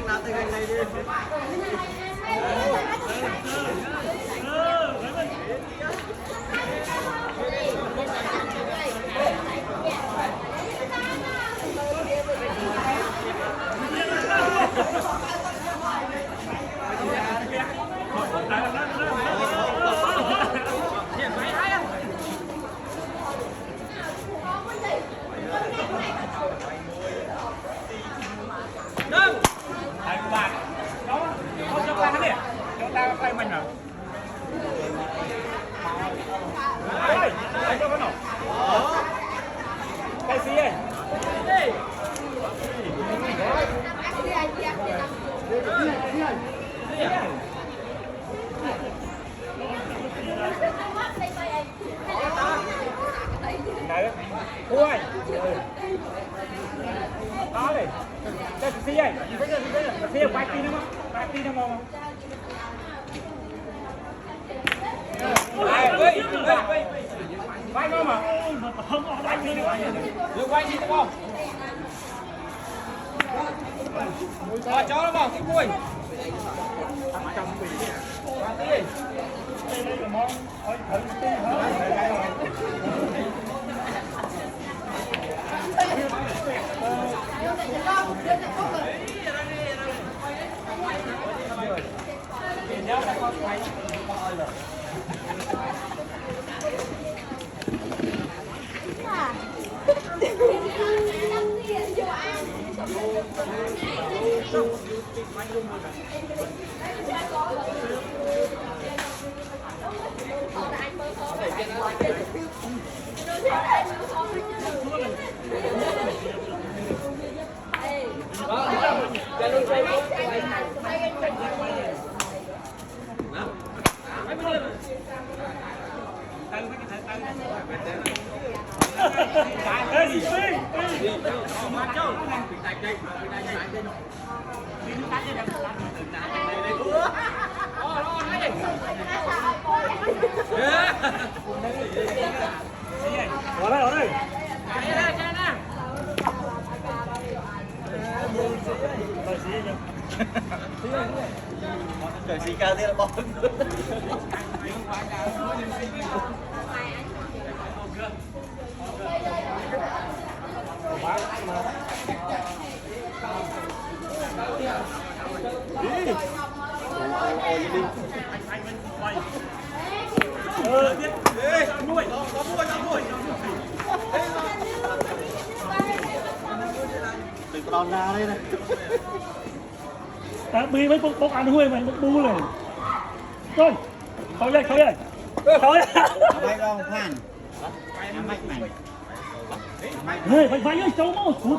làm từ ngành này đi. Ôi, đó đi, đây là xe, xe quay tin không? Quay tin không? Quay không mà? Quay tin không? Quay tin không? Cho nó vào cái cùi. Quay đi. Đây là món thử tí hết. Ở đây. Trời xì cao thế là bom. Đừng có đòn ra đây này. Bị mấy bốc ăn hôi mày bu này. Thôi. Thôi đây. Thôi. Bay không Phan. Hey, phải ơi, cháu mau xuống.